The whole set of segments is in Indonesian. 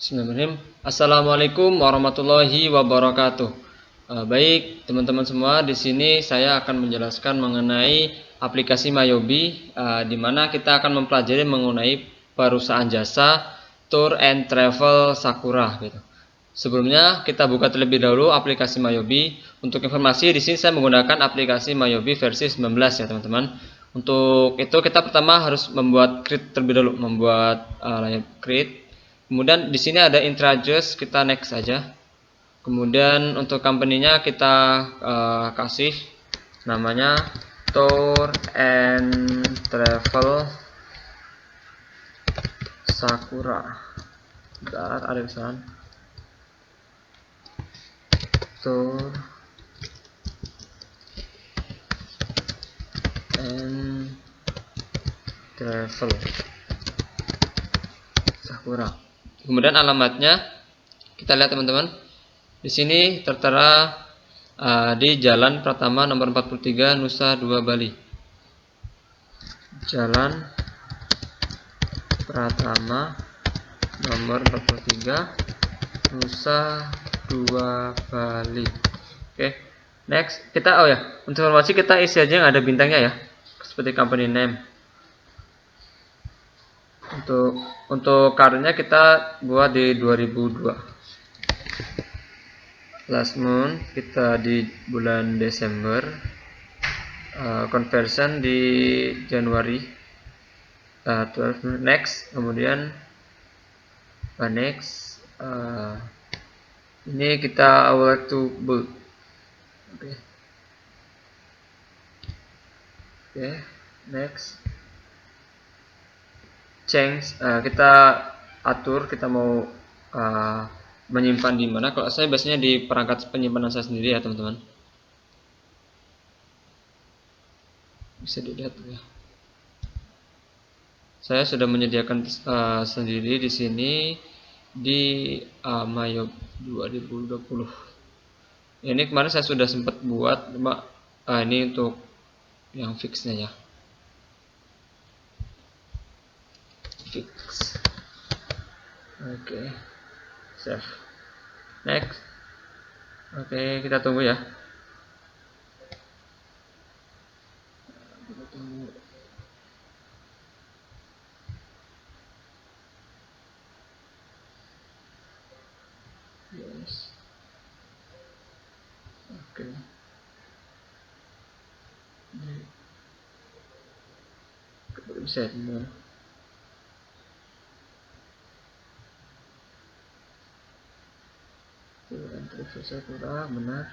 Bismillahirrahmanirrahim. Assalamualaikum warahmatullahi wabarakatuh. Baik teman-teman semua, di sini saya akan menjelaskan mengenai aplikasi Mayobi, di mana kita akan mempelajari mengenai perusahaan jasa Tour and Travel Sakura. Gitu. Sebelumnya kita buka terlebih dahulu aplikasi Mayobi. Untuk informasi, di sini saya menggunakan aplikasi Mayobi versi 19 ya teman-teman. Untuk itu kita pertama harus membuat create terlebih dahulu, membuat create. Kemudian di sini ada introduce, kita next saja. Kemudian untuk company-nya kita kasih namanya Tour and Travel Sakura. Bentar, ada pesan. Tour and Travel Sakura. Kemudian alamatnya kita lihat teman-teman. Di sini tertera di Jalan Pratama nomor 43 Nusa Dua Bali. Jalan Pratama nomor 43 Nusa Dua Bali. Oke. Next, kita untuk informasi kita isi aja yang ada bintangnya ya. Seperti company name. Untuk karirnya kita buat di 2002. Last month kita di bulan Desember. Conversion di Januari. 12 next, kemudian next. Ini kita like to build. Oke, next. Change, kita atur kita mau menyimpan di mana. Kalau saya biasanya di perangkat penyimpanan saya sendiri ya teman-teman, bisa dilihat ya. Saya sudah menyediakan sendiri di sini di Mayo 2020. Ini kemarin saya sudah sempat buat, ini untuk yang fixnya ya. Fix. Oke. Save. Next. Oke, kita tunggu ya. Kita tunggu. Yes. Oke. Bisa dulu. Terus saya kurang benar.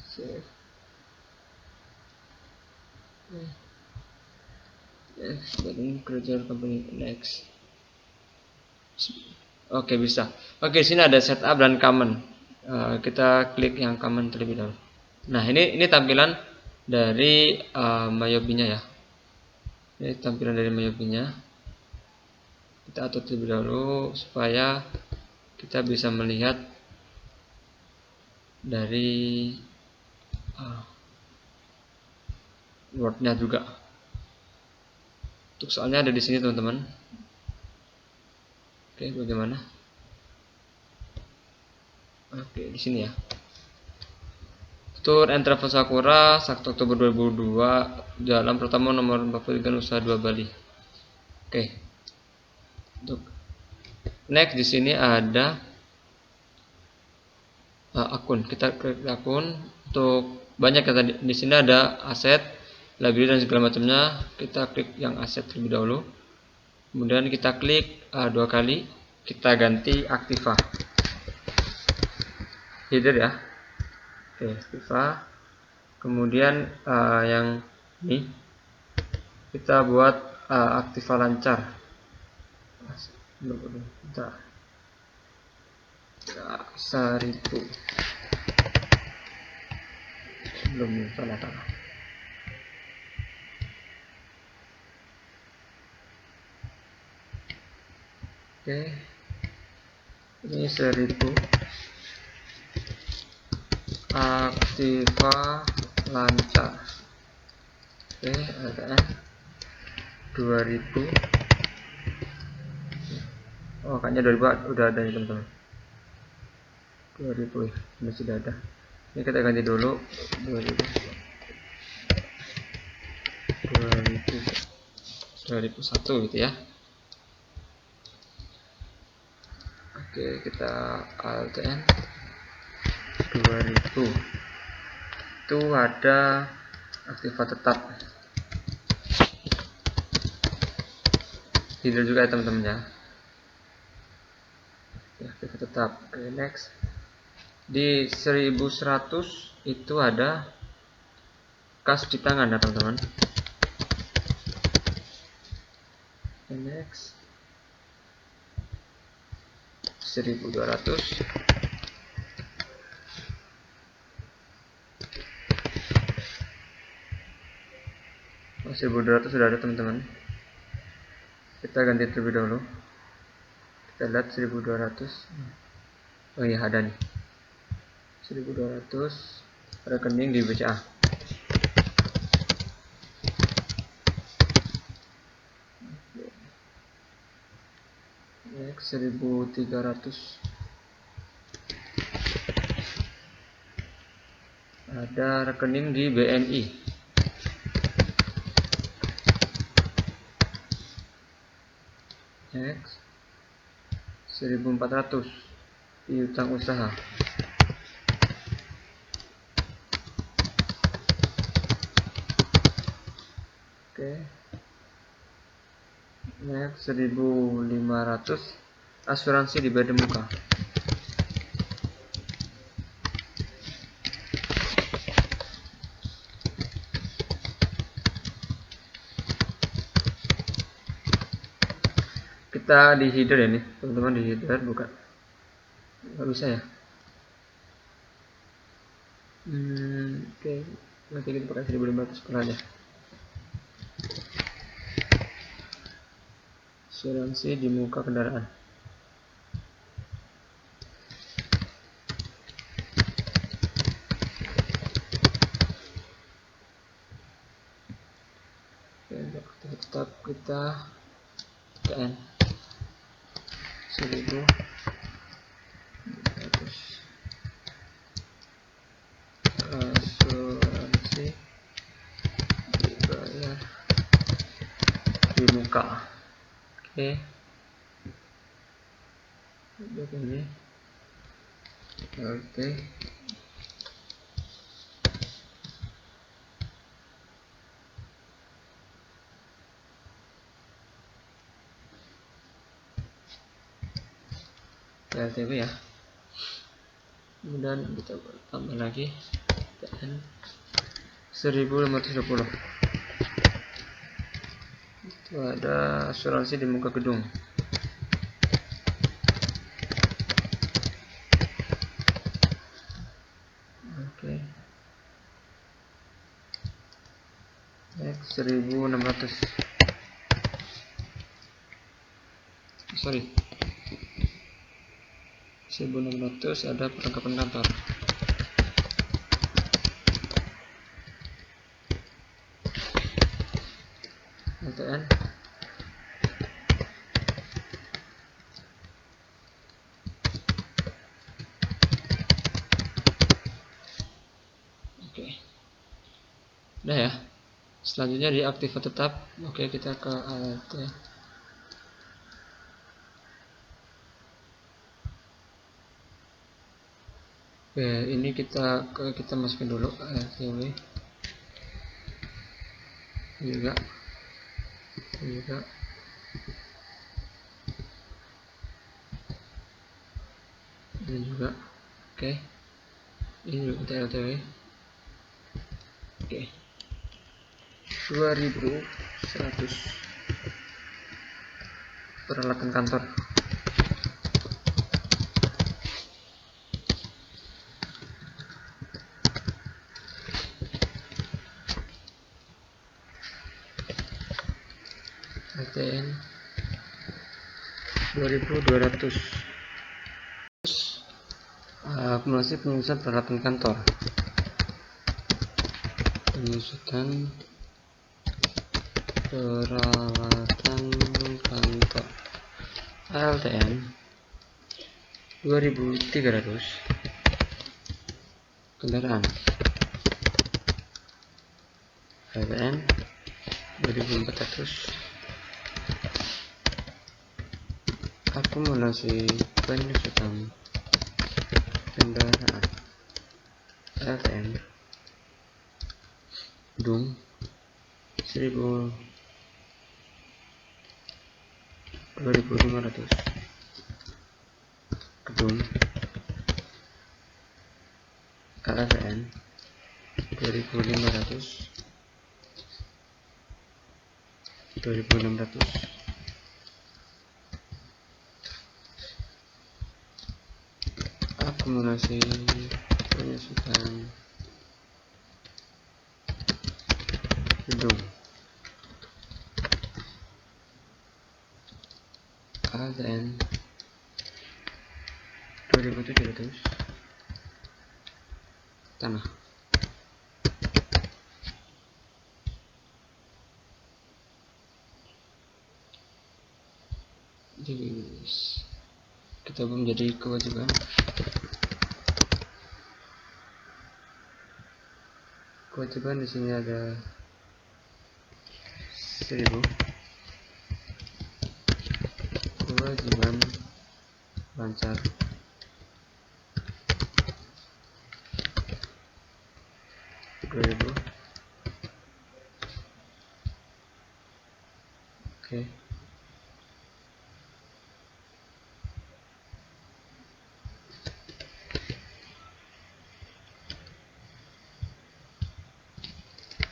Save. Dan create company next. Oke, bisa. Oke, sini ada setup dan common. Kita klik yang common terlebih dahulu. Nah, ini tampilan dari Mayobi-nya ya. Ini tampilan dari Mayobi-nya. Kita atur terlebih dahulu supaya kita bisa melihat dari Word-nya juga. Untuk soalnya ada di sini teman-teman. Oke, bagaimana? Oke, di sini ya. Tour and Travel Sakura 1 Oktober 2002, Jalan Pratama nomor 43 Nusa Dua Bali. Oke. Untuk next di sini ada akun. Kita klik akun. Untuk banyak ya tadi. Di sini ada aset, library dan segala macamnya. Kita klik yang aset terlebih dahulu. Kemudian kita klik 2 kali. Kita ganti Aktiva. Header ya. Oke, Aktiva. Kemudian yang ini kita buat Aktiva lancar. Bentar. 1000. Belum salah. Oke. Ini 1000. Aktiva lancar. Oke, ada 2000. Oh, kayaknya 2000 udah ada nih teman-teman. 2000 ya, ini sudah ada. Ini kita ganti dulu 2000. 2001 gitu ya. Oke, kita altn 2000. Itu ada aktiva tetap. Tidur juga ya teman-teman ya. Aktiva tetap. Oke, next. Di 1100 itu ada kas di tangan ya teman-teman. Oke, next. 1200 1200 sudah ada teman-teman. Kita ganti terlebih dahulu. Kita lihat 1200. Oh iya, ada nih 1200 rekening di BCA. Next 1300 ada rekening di BNI. Next 1400 piutang usaha. Oke. Next 1500 asuransi di Badan Muka. Kita di header ya nih teman-teman, di header bukan, nggak bisa ya. Oke, nanti kita pakai 1500 per aja. Asuransi di muka kendaraan. Oke, untuk tetap kita TN 1500 asuransi dibayar di muka. Oke, ini oke. LTW ya. Kemudian kita tambah lagi TN 1520. Itu ada asuransi di muka gedung. Oke. Next 1600. Sorry. 1600 ada perlengkapan kantor. LTN oke, udah ya. Selanjutnya di aktiva tetap. Oke, kita ke ALT. Oke, ini kita masukin dulu LTW juga dan juga oke, ini juga LTW. Oke, 2100 peralatan kantor. LTN 2200 akumulasi penyusutan peralatan kantor. Penyusutan peralatan kantor ALTN 2300 kendaraan. ALTN 2400 akumulasi penyusutan kendaraan. ALTN gedung 2500 gedung. ALTN 2500 2600 akumulasi penyusutan gedung. ALTN 2700 tanah. Jadi kita menjadi kewajiban. Kewajiban di sini ada 1000. Kewajiban lancar. Oke.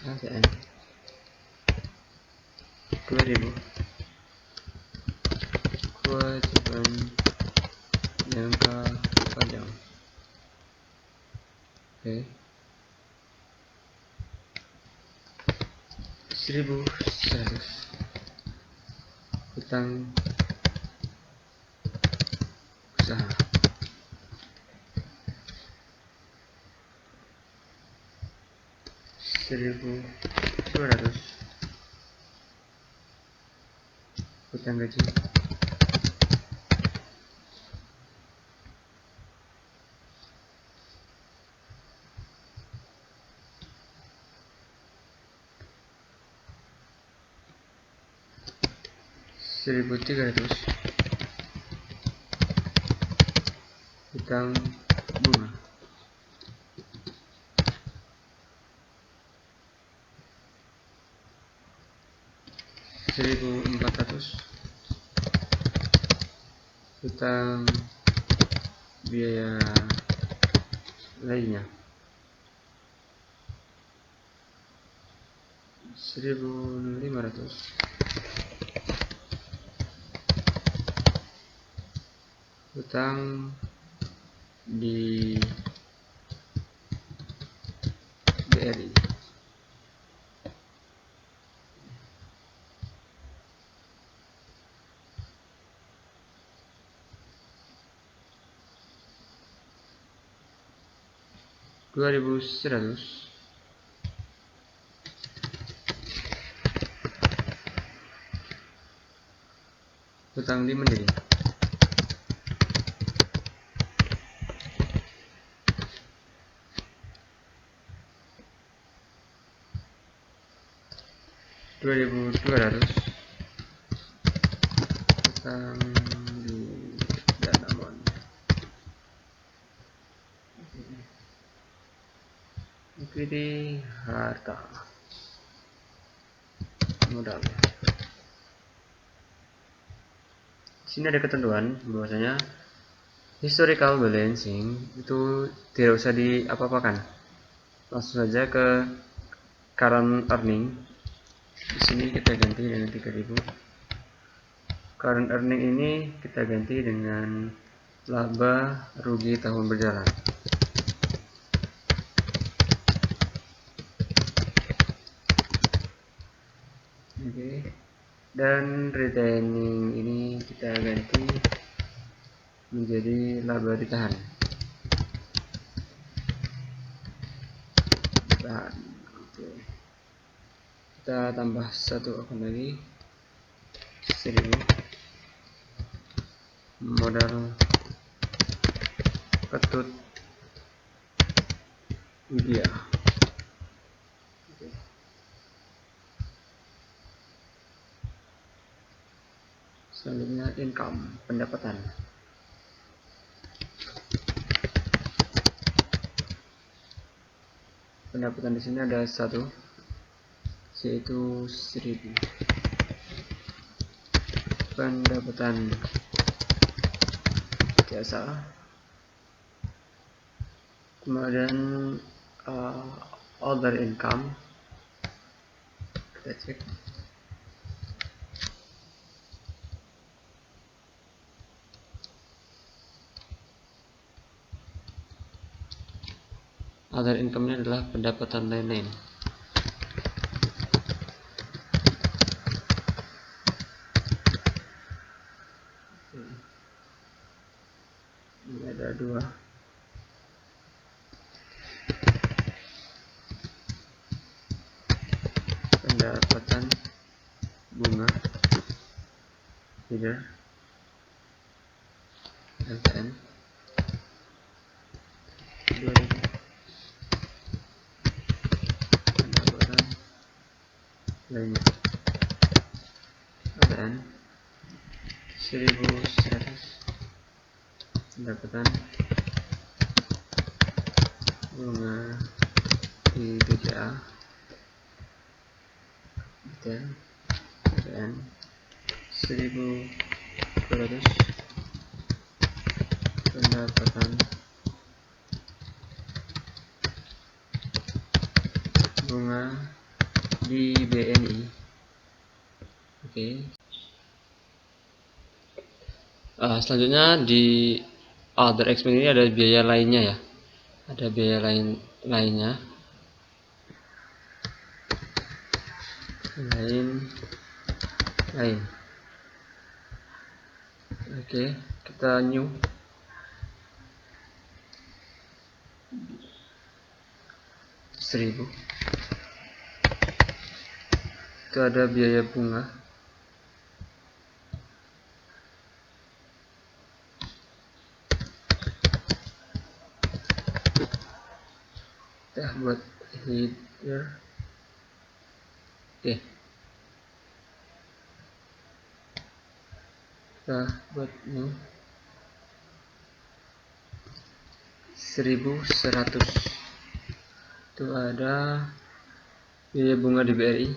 ALTN 2000. Kewajiban jangka panjang. Oke. 1100 hutang usaha. 1200 hutang gaji. 1300 hutang bunga. 1400 hutang biaya lainnya. 1500 hutang di BRI. 2100 hutang di Mandiri. 2200 hutang di Danamon. Equity harta modal. Sini ada ketentuan bahwasanya historical balancing itu tidak usah diapa-apakan, langsung saja ke current earning. Di sini kita ganti dengan 3000. Current earning ini kita ganti dengan laba rugi tahun berjalan. Oke. Dan retaining ini kita ganti menjadi laba ditahan. Oke. Kita tambah satu akun lagi, 1000. modal Ketut Widya. Selanjutnya income, pendapatan. Pendapatan di sini ada satu, yaitu 1000. Pendapatan jasa. Kemudian other income, kita cek. Other income-nya adalah pendapatan lain-lain. Ini ada 2. Pendapatan bunga, header, LTN 2000. Pendapatan lainnya, LTN 1100. Pendapatan bunga di BCA, LTN 1200. Pendapatan bunga di BNI. Oke. Selanjutnya di other expense ini ada biaya lainnya ya. Ada biaya lainnya. Lain. Oke, kita new. Seribu. Itu ada biaya bunga. Kita buat header. Oke. Kita buat new 1100. Itu ada biaya bunga di BRI.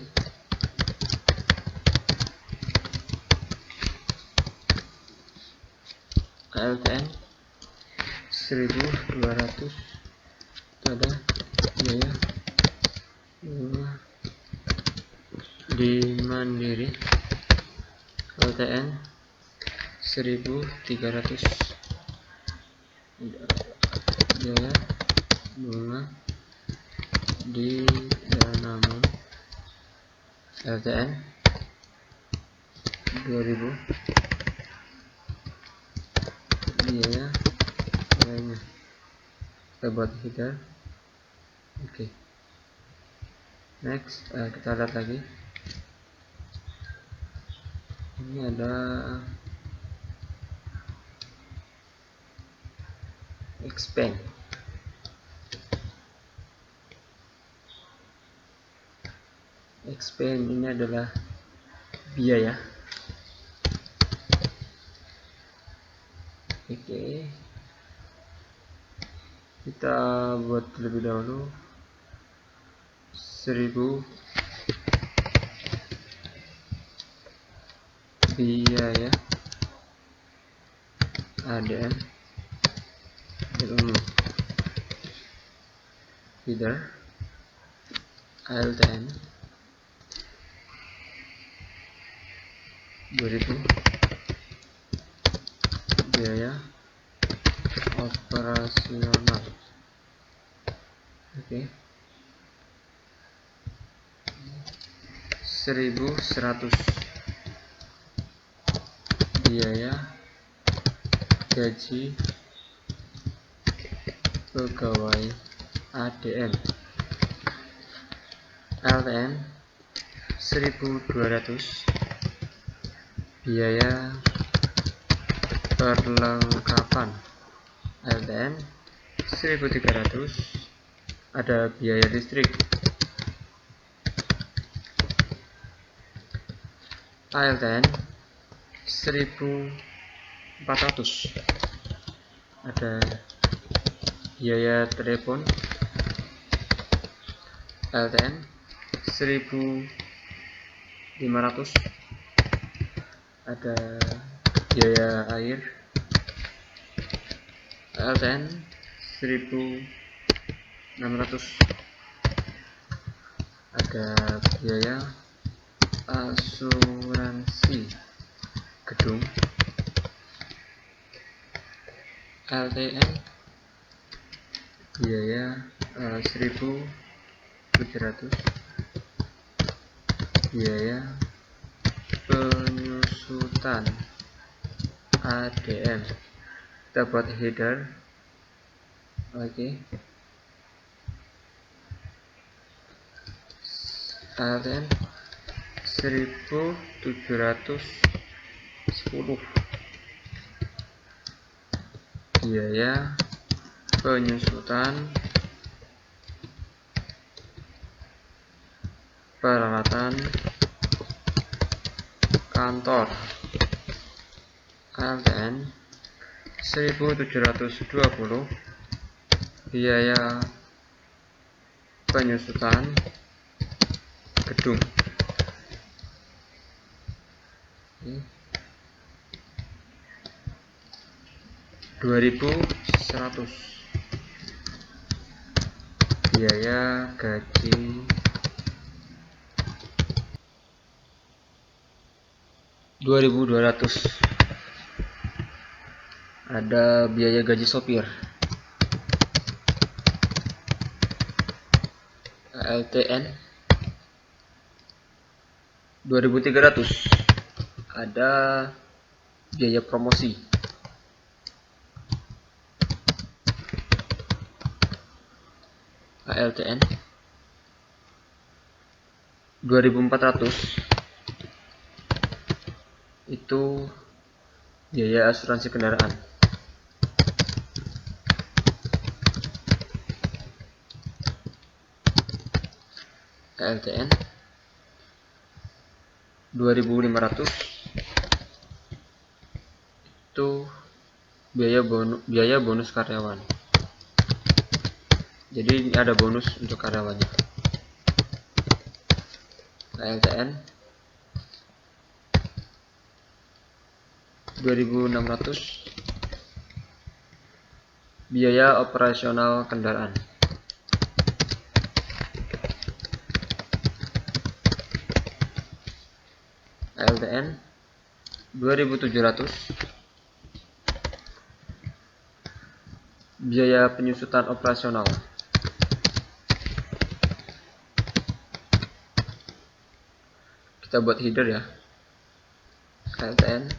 LTN 1200. Itu ada biaya bunga di Mandiri. LTN 1300. Biaya bunga di Danamon, LTN 2000. Biaya lainnya, kita buat header. Oke. Next, kita lihat lagi. Ini ada expand. Expand ini adalah biaya. Oke. Kita buat terlebih dahulu 1000 biaya ADN umum, header ALTN 2000. Biaya operasional. Oke. 1100 biaya gaji pegawai ADN, LTN 1200. Biaya perlengkapan ALTN 1.300. Ada biaya listrik ALTN 1.400. Ada biaya telepon ALTN 1.500. Ada biaya air ALTN 1.600. Ada biaya asuransi gedung ALTN biaya 1.700. Biaya penyusutan ADM. Kita buat header. Oke. ALTN 1.710. Biaya penyusutan peralatan kantor ALTN 1.720. Biaya penyusutan gedung 2.100. Biaya gaji 2.200. Ada biaya gaji sopir ALTN 2.300. Ada biaya promosi ALTN 2.400. Itu biaya asuransi kendaraan ALTN 2.500. Itu biaya bonus karyawan. Jadi ada bonus untuk karyawannya. ALTN 2.600. Biaya operasional kendaraan ALTN 2.700. Biaya penyusutan operasional kita buat header ya, ALTN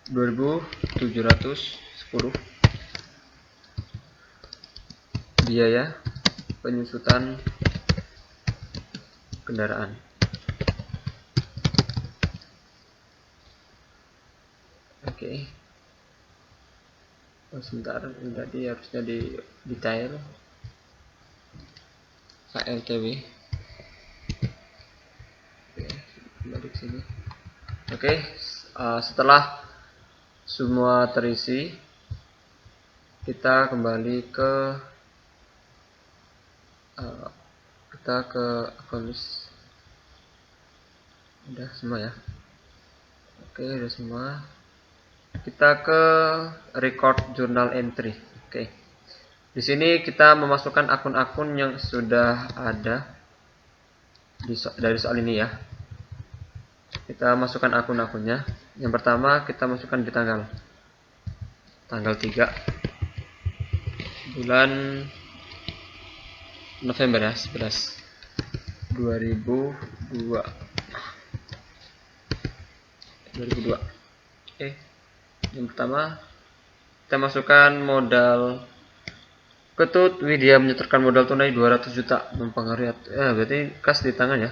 2.710. Biaya penyusutan kendaraan. Oke. Sebentar, tadi harusnya di detail KLTW. Oke, kembali ke sini. Oke, setelah semua terisi, kita kembali ke accounts. Udah semua ya. Oke, udah semua. Kita ke record journal entry. Oke. Di sini kita memasukkan akun-akun yang sudah ada dari soal ini ya. Kita masukkan akun-akunnya. Yang pertama kita masukkan di tanggal 3 bulan November ya, 11 2002. Oke. Yang pertama kita masukkan modal Ketut Widya menyetorkan modal tunai 200 juta mempengaruhi berarti kas di tangan ya.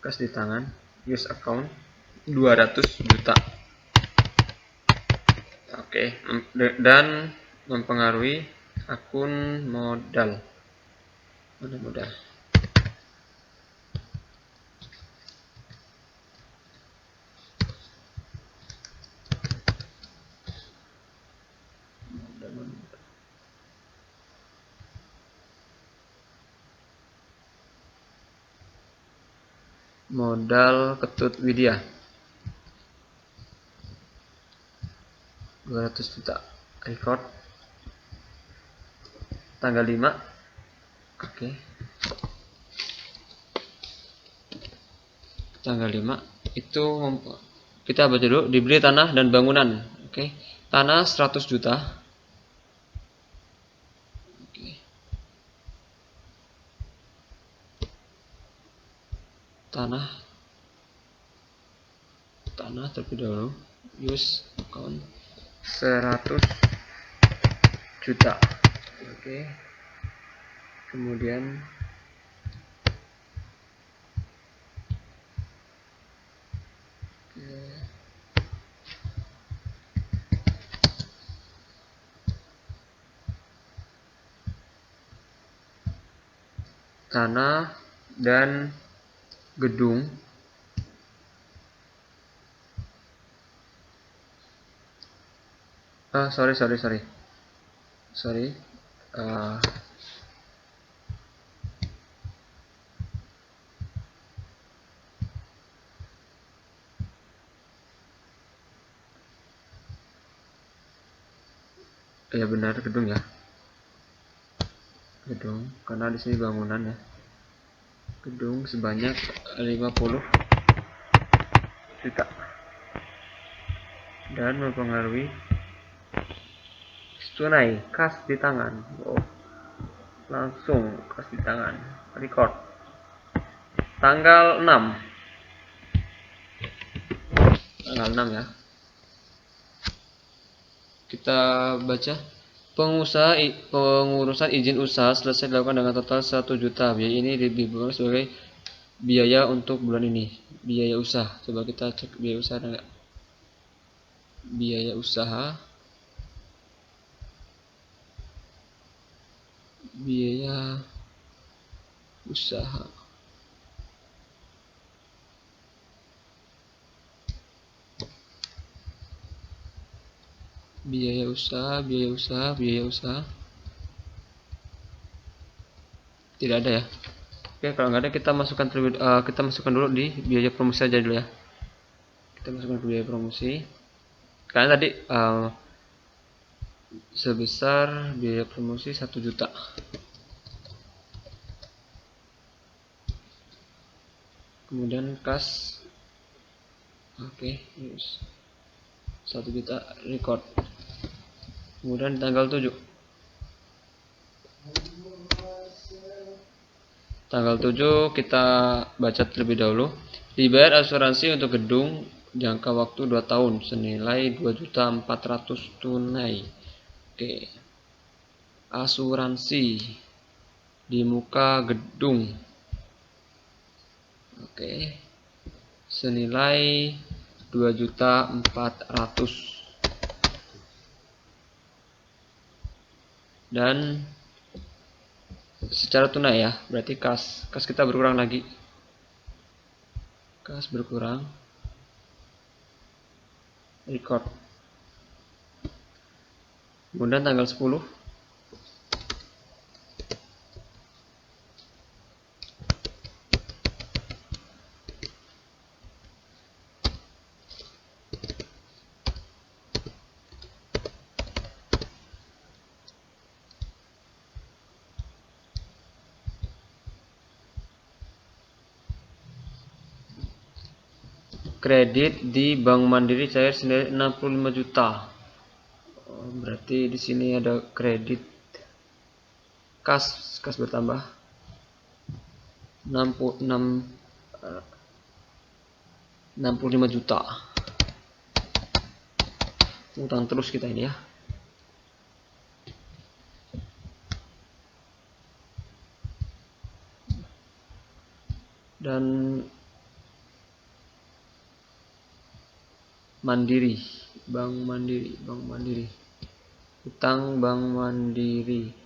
Kas di tangan, use account 200 juta. Oke, dan mempengaruhi akun modal. Modal. Modal Ketut Widya 200 juta, record tanggal 5. Oke, tanggal 5 itu kita baca dulu. Dibeli tanah dan bangunan. Oke, tanah 100 juta. Oke. Tanah terlebih dahulu, use account 100 juta. Oke, kemudian tanah dan gedung sorry ya benar, gedung ya, gedung, karena di sini bangunan ya. Gedung sebanyak 50 juta dan mempengaruhi tunai, kas di tangan. Langsung kas di tangan, record tanggal 6 ya. Kita baca. Pengurusan izin usaha selesai dilakukan dengan total 1 juta. Biaya ini diberikan sebagai biaya untuk bulan ini. Biaya usaha, coba kita cek biaya usaha ada nggak? Biaya usaha, biaya usaha. Biaya usaha. Tidak ada ya. Oke, kalau nggak ada kita masukkan dulu di biaya promosi aja dulu ya. Kita masukkan ke biaya promosi. Karena tadi sebesar biaya promosi 1 juta. Kemudian kas. Oke, 1 juta, record. Kemudian tanggal 7. Tanggal 7 kita baca terlebih dahulu. Dibayar asuransi untuk gedung jangka waktu 2 tahun senilai 2.400.000 tunai. Oke. Asuransi di muka gedung. Oke. Senilai 2.400.000. Dan secara tunai ya, berarti kas kita berkurang lagi. Kas berkurang. Record. Kemudian tanggal 10. Kredit di Bank Mandiri cair senilai 65 juta. Berarti di sini ada kredit. Kas bertambah 65 juta. Utang terus kita ini ya. Dan Mandiri Bank Mandiri. Hutang Bank Mandiri.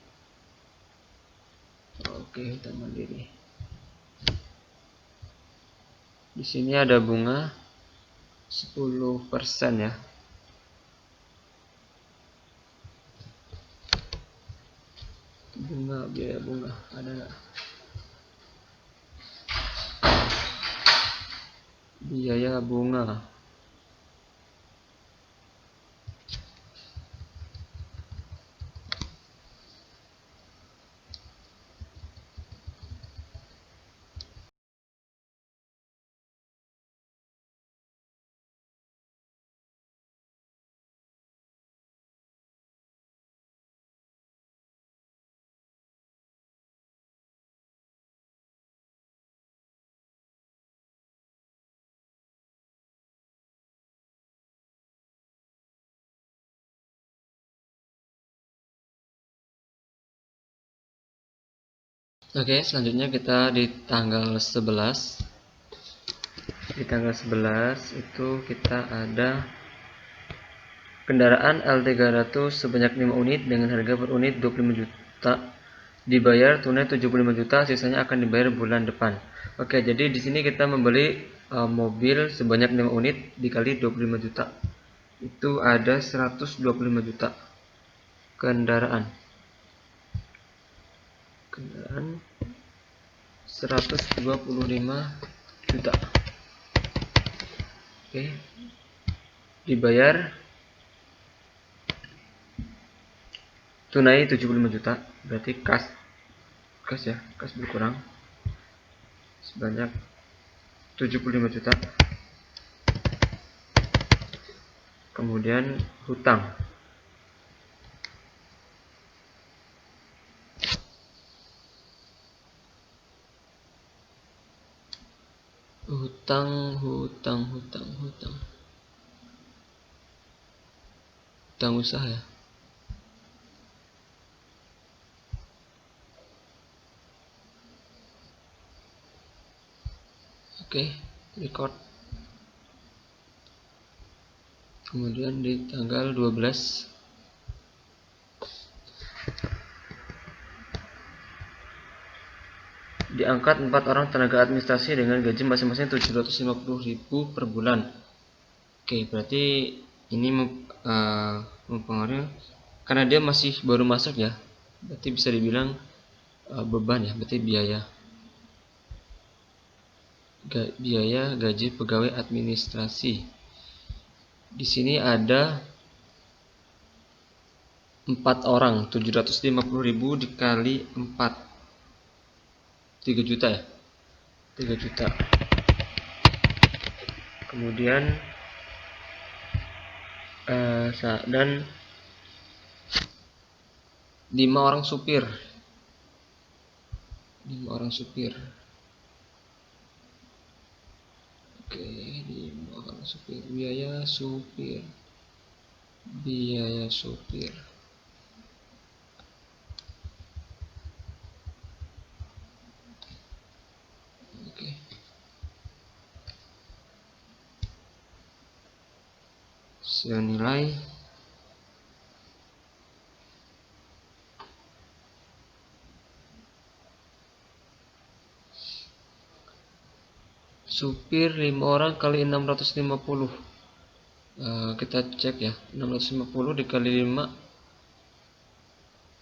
Oke, hutang mandiri. Di sini ada bunga 10% ya. Biaya bunga ada nggak? Biaya bunga. Oke, selanjutnya kita di tanggal 11. Di tanggal 11 itu kita ada kendaraan L300 sebanyak 5 unit dengan harga per unit 25 juta. Dibayar tunai 75 juta, sisanya akan dibayar bulan depan. Oke, jadi di sini kita membeli mobil sebanyak 5 unit dikali 25 juta. Itu ada 125 juta. Kendaraan 125 juta. Oke. Dibayar tunai 75 juta, berarti kas berkurang sebanyak 75 juta. Kemudian hutang hutang usaha ya. Oke, record. Kemudian di tanggal 12 diangkat 4 orang tenaga administrasi dengan gaji masing-masing 750.000 per bulan. Oke, berarti ini mempengaruhi karena dia masih baru masuk ya. Berarti bisa dibilang beban ya, berarti biaya gaji pegawai administrasi. Di sini ada 4 orang, 750.000 dikali 4, 3 juta ya, 3 juta. Kemudian dan 5 orang supir. Oke, 5 orang supir. Biaya supir. Oke. Senilai supir 5 orang kali 650. Kita cek ya, 650 dikali 5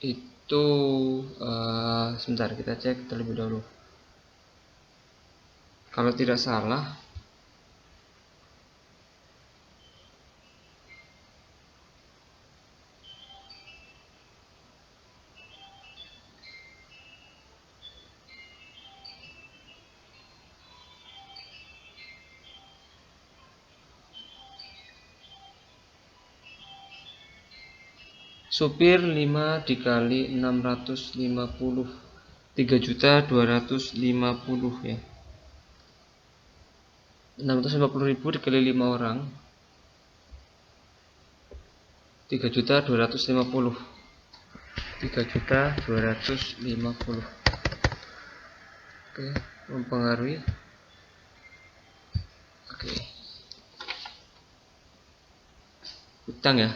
itu sebentar, kita cek terlebih dahulu. Kalau tidak salah supir 5 dikali 650, 3.250 ya. 650.000 dikali 5 orang 3.250. 3.250. Oke, mempengaruhi. Oke. hutang ya,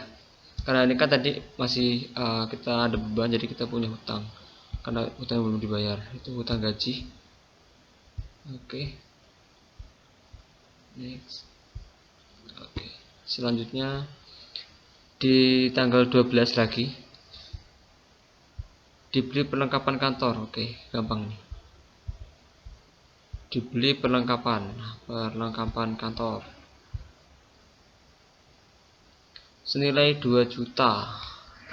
karena ini kan tadi masih kita ada beban, jadi kita punya hutang karena hutang belum dibayar, itu hutang gaji. Oke. Next. Oke. Selanjutnya di tanggal 12 lagi dibeli perlengkapan kantor. Oke, gampang nih. Dibeli perlengkapan kantor senilai 2 juta.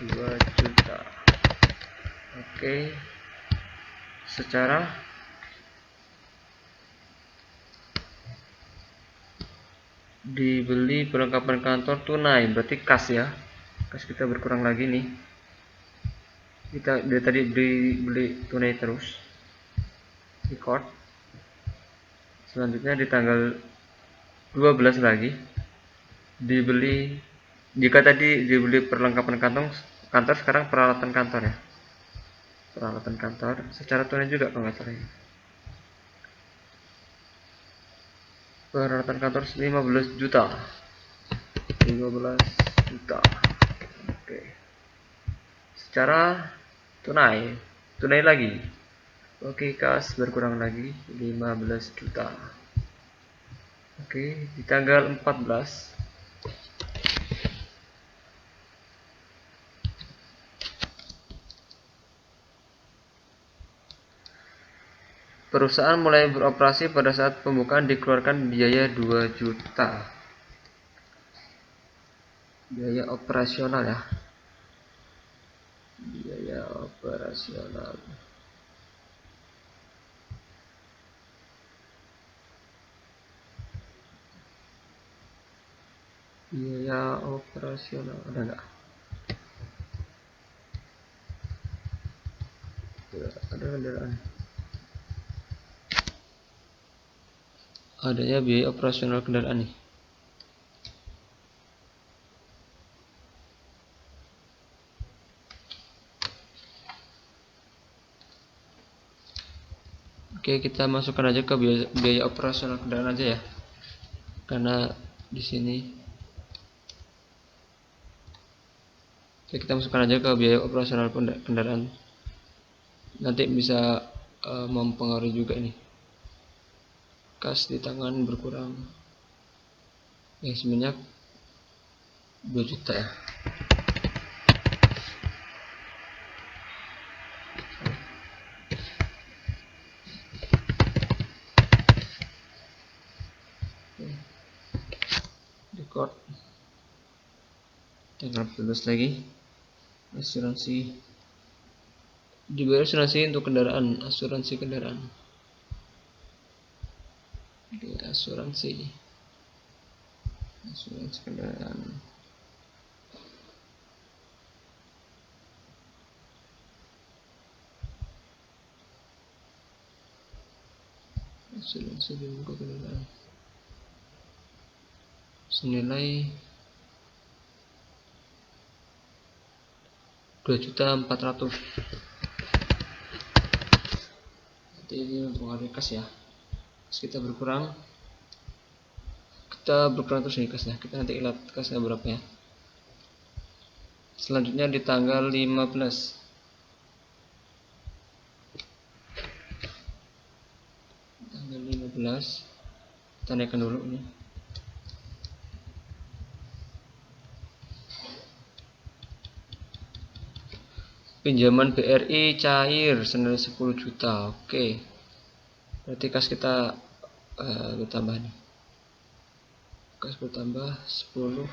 2 juta. Oke. Secara dibeli perlengkapan kantor tunai, berarti kas ya. Kas kita berkurang lagi nih. Kita dari tadi beli tunai terus. Record. Selanjutnya di tanggal 12 lagi dibeli, jika tadi dibeli perlengkapan kantor, sekarang peralatan kantor ya. Peralatan kantor secara tunai juga kalau nggak salah ya. Peralatan kantor 15 juta. 15 juta. Oke. Secara tunai lagi. Oke, kas berkurang lagi 15 juta. Oke, di tanggal 14 perusahaan mulai beroperasi. Pada saat pembukaan dikeluarkan biaya 2 juta. Biaya operasional ya. Biaya operasional. Biaya operasional ada nggak? Ada kendaraan. Adanya biaya operasional kendaraan nih. Oke, kita masukkan aja ke biaya operasional kendaraan aja ya. Karena di sini oke, kita masukkan aja ke biaya operasional kendaraan. Nanti bisa mempengaruhi juga nih. Kas di tangan berkurang. Sebenarnya 2 juta ya. Record. Tanggal 14 lagi. Asuransi. Dibayar asuransi untuk kendaraan, asuransi kendaraan. Oke, asuransi kendaraan. Asuransi di muka kendaraan senilai 2.400.000. Nanti ini mempengaruhi kas ya. Terus kita berkurang terus nih kasnya. Kita nanti lihat kasnya berapa ya. Selanjutnya di tanggal 15 kita naikkan dulu ini. Pinjaman BRI cair senilai 10 juta. Oke. Berarti kas kita bertambah nih. Kas bertambah 10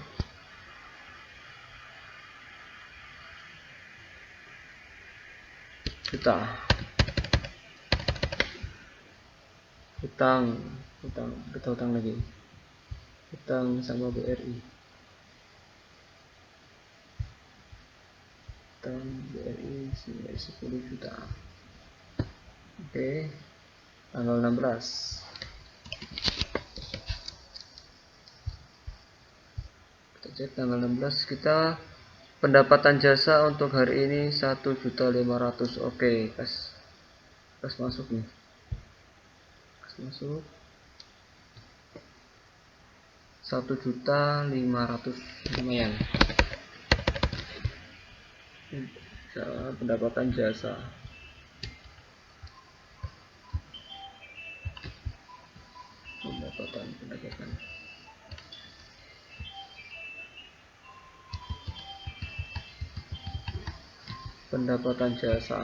juta. Hutang lagi. Hutang sama BRI. Hutang BRI senilai 10 juta. Oke. Tanggal 16. Kita cek tanggal 16, kita pendapatan jasa untuk hari ini 1.500.000. Oke, kas masuk nih. Kas masuk 1.500.000 lumayan. Pendapatan jasa pendapatan jasa.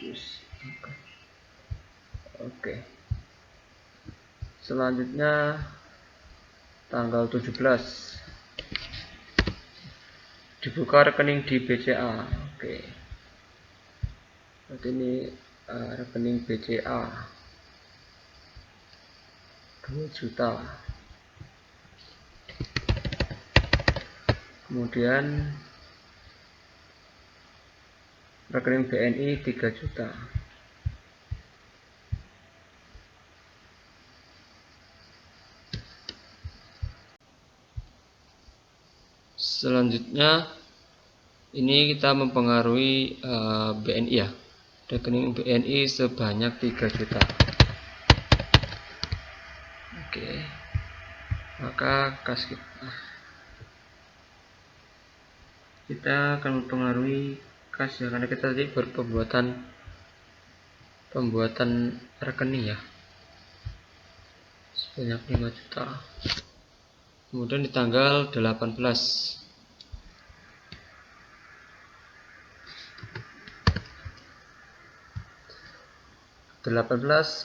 Yes. Oke. Selanjutnya tanggal 17 dibuka rekening di BCA. Oke. Berarti ini rekening BCA 2 juta. Kemudian rekening BNI 3 juta. Selanjutnya ini kita mempengaruhi BNI ya. Rekening BNI sebanyak 3 juta. Oke. Maka kas kita akan mempengaruhi kas ya, karena kita tadi berpembuatan rekening ya sebanyak 5 juta. Kemudian di tanggal 18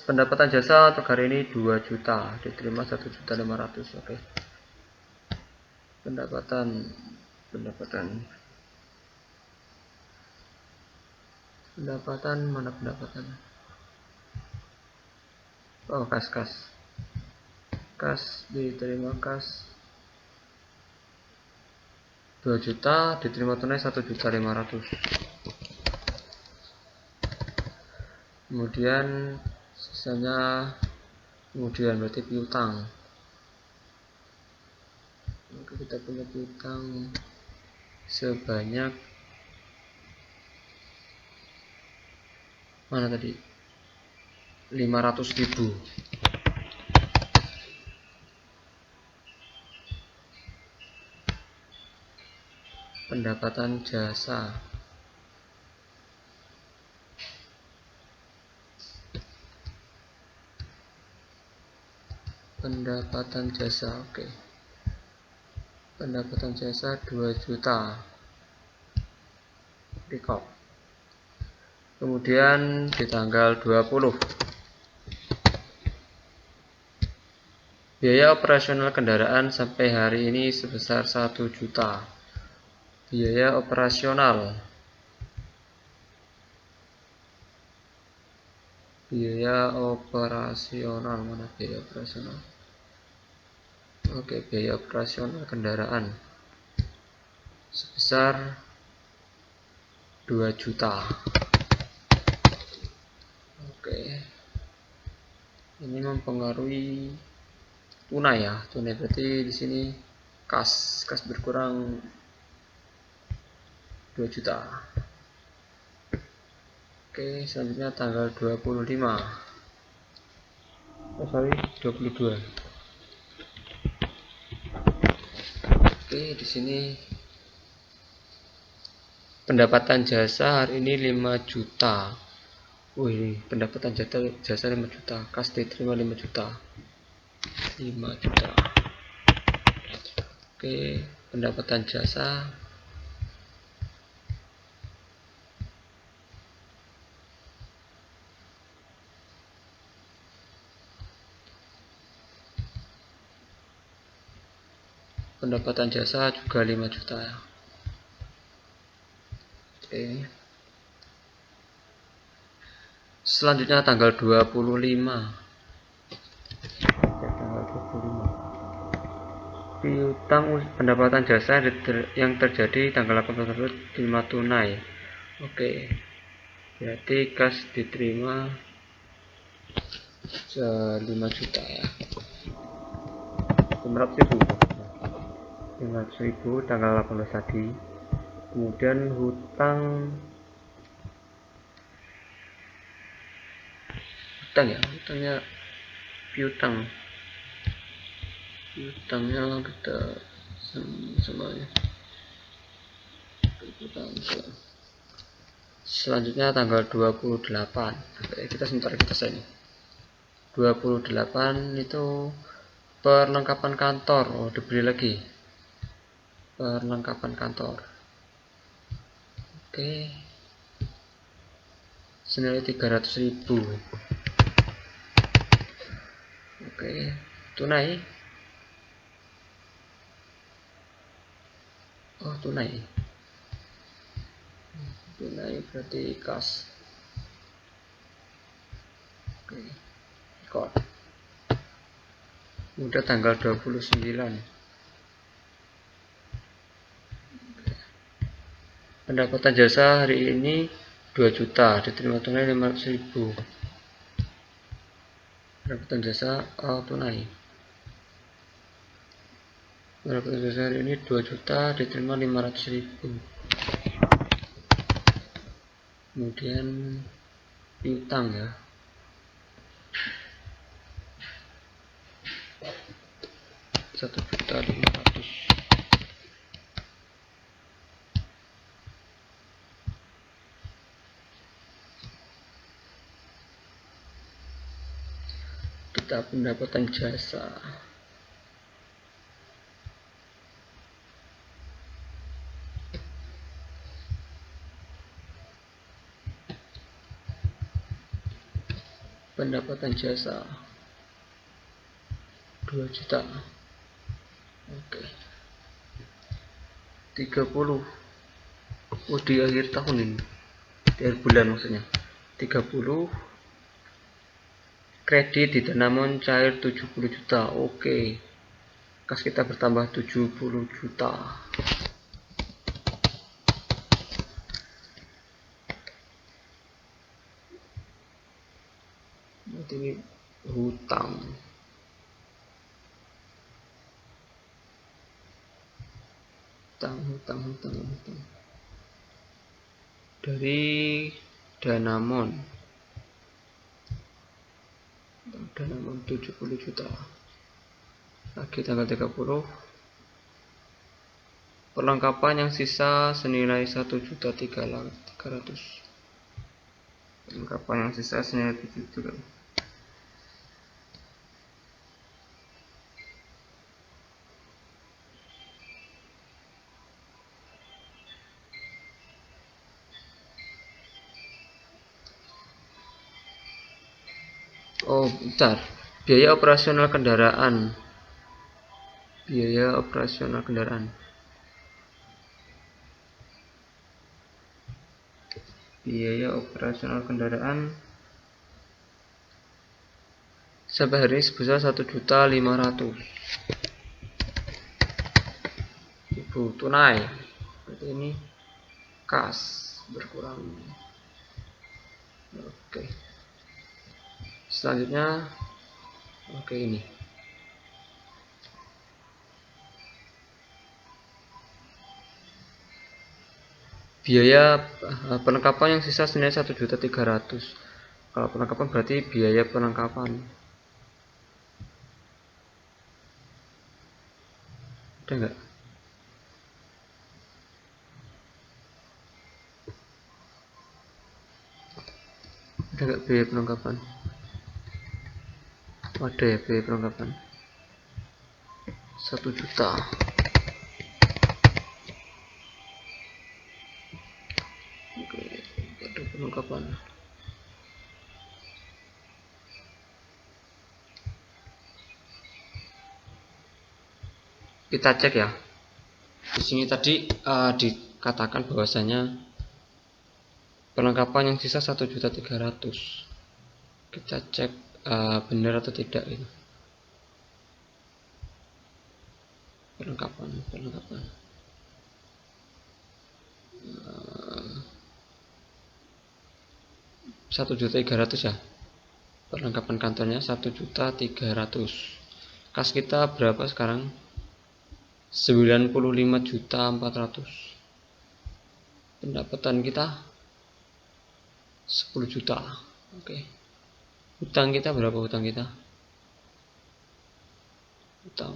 pendapatan jasa untuk hari ini 2 juta, diterima 1.500.000. Oke. Pendapatan mana pendapatan? Oh, kas diterima kas 2 juta, diterima tunai 1.500.000. Kemudian sisanya berarti piutang. Oke, kita punya piutang sebanyak mana tadi? 500.000. Pendapatan jasa. Oke. Pendapatan jasa 2 juta. Record. Kemudian di tanggal 20 biaya operasional kendaraan sampai hari ini sebesar 1 juta. Biaya operasional mana biaya operasional? Oke, biaya operasional kendaraan sebesar 2 juta. Oke. Ini mempengaruhi tunai ya. Tunai berarti di sini kas berkurang 2 juta. Oke, selanjutnya tanggal 22. Oke, di sini pendapatan jasa hari ini 5 juta. Wih, pendapatan jasa 5 juta. Kas diterima 5 juta. 5 juta. Oke, pendapatan jasa juga 5 juta ya. Oke. Selanjutnya tanggal 25. Piutang pendapatan jasa yang terjadi tanggal 18 tersebut terima tunai. Oke. Berarti kas diterima 5 juta ya. 500.000 tanggal 18 tadi. Kemudian hutangnya piutang Utangnya kita semuanya. Selanjutnya tanggal 28. Kita sebentar kita sini. 28 itu perlengkapan kantor. Oh, dibeli lagi. Perlengkapan kantor. Oke. Senilai 300.000. Oke, tunai. Oh, tunai. Tunai berarti kas. Oke. Record. Udah tanggal 29. Pendapatan jasa hari ini 2 juta, diterima tunai 500.000. Pendapatan jasa tunai. Pendapatan jasa hari ini 2 juta, diterima 500.000. Kemudian piutang ya. Rp1.500.000. Kita pendapatan jasa. Pendapatan jasa 2 juta. Oke. 30. Oh, di akhir tahun ini. Di akhir bulan maksudnya. 30. Kredit di tanaman cair 70 juta. Oke. Kas kita bertambah 70 juta. Nanti ini hutang. Hutang. Dari Danamon 70 juta. Lagi tanggal 30. Perlengkapan yang sisa senilai 1.300.000. Perlengkapan yang sisa senilai 7 juta. Oh, bentar. Biaya operasional kendaraan. Biaya operasional kendaraan. Sampai hari ini sebesar 1.500.000 tunai. Berarti ini kas berkurang. Oke. Selanjutnya ini. Biaya perlengkapan yang sisa senilai 1.300.000. Kalau perlengkapan berarti biaya perlengkapan. Ada nggak? Ada nggak biaya perlengkapan? Ada ya biaya perlengkapan. 1 juta. Oke, ada perlengkapan. Kita cek ya. Di sini tadi dikatakan bahwasanya perlengkapan yang sisa 1.300.000. Kita cek benar atau tidak ini. Perlengkapan 1.300.000 ya. Perlengkapan kantornya 1.300.000. Kas kita berapa sekarang? 95.400.000. Pendapatan kita 10 juta. Oke. Hutang kita berapa hutang kita? utang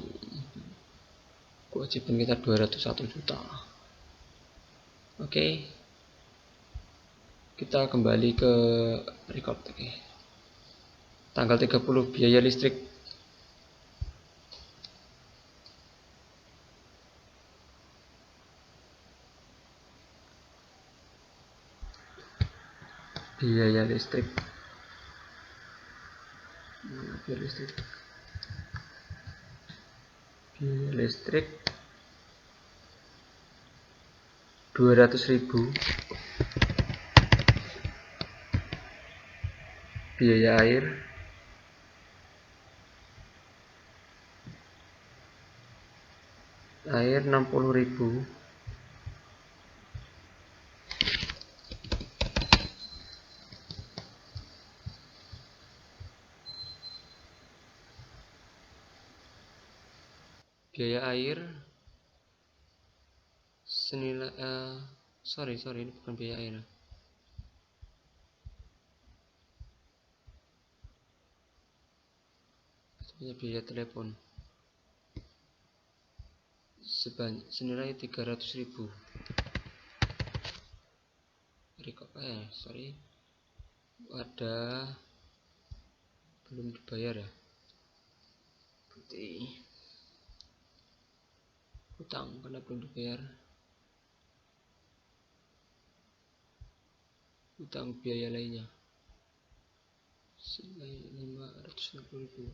kewajiban kita 201 juta. Oke, kita kembali ke record. Oke. Tanggal 30 biaya listrik. Biaya listrik. Biaya listrik. Biaya listrik 200.000. Biaya air 60.000. Biaya air senilai sorry ini bukan biaya air. Biaya telepon senilai 300.000. Sorry, ada belum dibayar ya, berarti utang karena belum dibayar. Utang biaya lainnya senilai 560.000.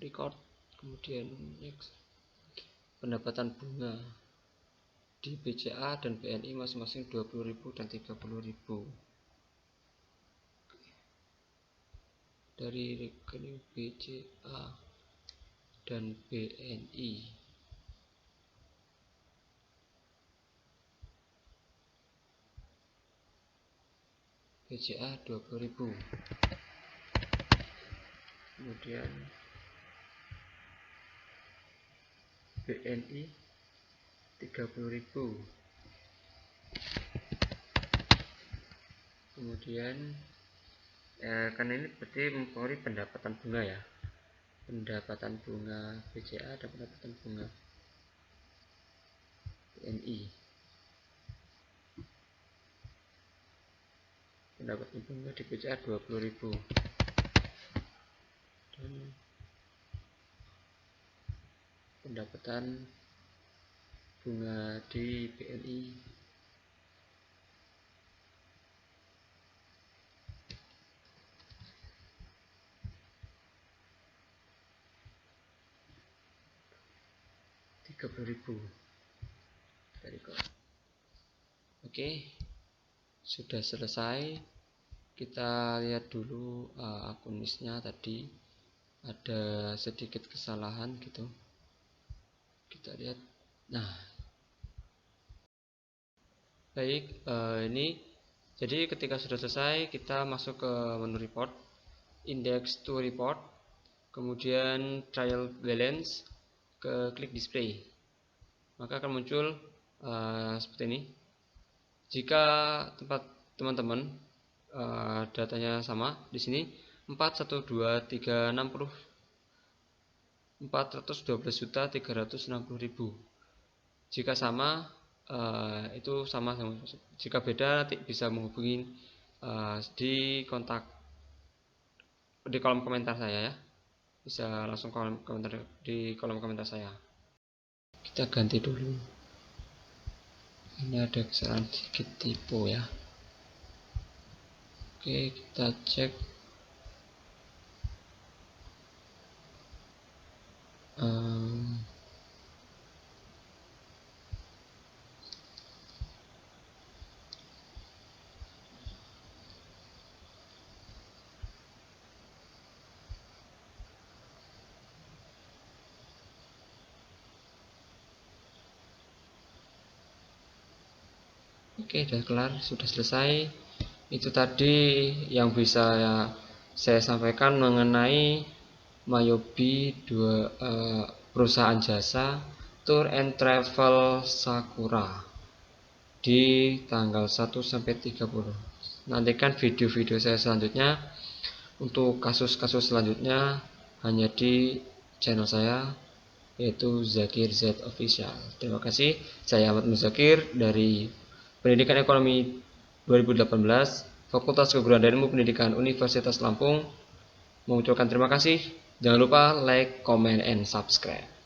Record, kemudian next. Pendapatan bunga di BCA dan BNI masing-masing 20.000 dan 30.000. Dari rekening BCA dan BNI BCA 20.000, kemudian BNI 30.000, kemudian karena ini berarti mempengaruhi pendapatan bunga ya, pendapatan bunga BCA dan pendapatan bunga BNI. Pendapatan bunga di BCA 20.000 dan pendapatan bunga di BNI 30.000. Oke, sudah selesai. Kita lihat dulu akun NIS-nya tadi ada sedikit kesalahan gitu. Kita lihat. Nah, baik, ini jadi ketika sudah selesai kita masuk ke menu report, index to report, kemudian trial balance, ke klik display, maka akan muncul seperti ini. Jika tempat teman-teman datanya sama di sini 412.360.000. Jika sama itu sama. Jika beda nanti bisa menghubungi di kontak di kolom komentar saya ya. Bisa langsung komentar di kolom komentar saya. Kita ganti dulu. Ini ada kesalahan sedikit tipe ya. Oke, kita cek. Oke, sudah kelar, sudah selesai. Itu tadi yang bisa saya sampaikan mengenai Mayobi perusahaan jasa Tour and Travel Sakura di tanggal 1 sampai 30. Nantikan video-video saya selanjutnya. Untuk kasus-kasus selanjutnya hanya di channel saya. yaitu Zakir Z Official. Terima kasih. Saya Ahmad Muzakir dari Pendidikan Ekonomi 2018, Fakultas Keguruan dan Ilmu Pendidikan Universitas Lampung, mengucapkan terima kasih. Jangan lupa like, comment, and subscribe.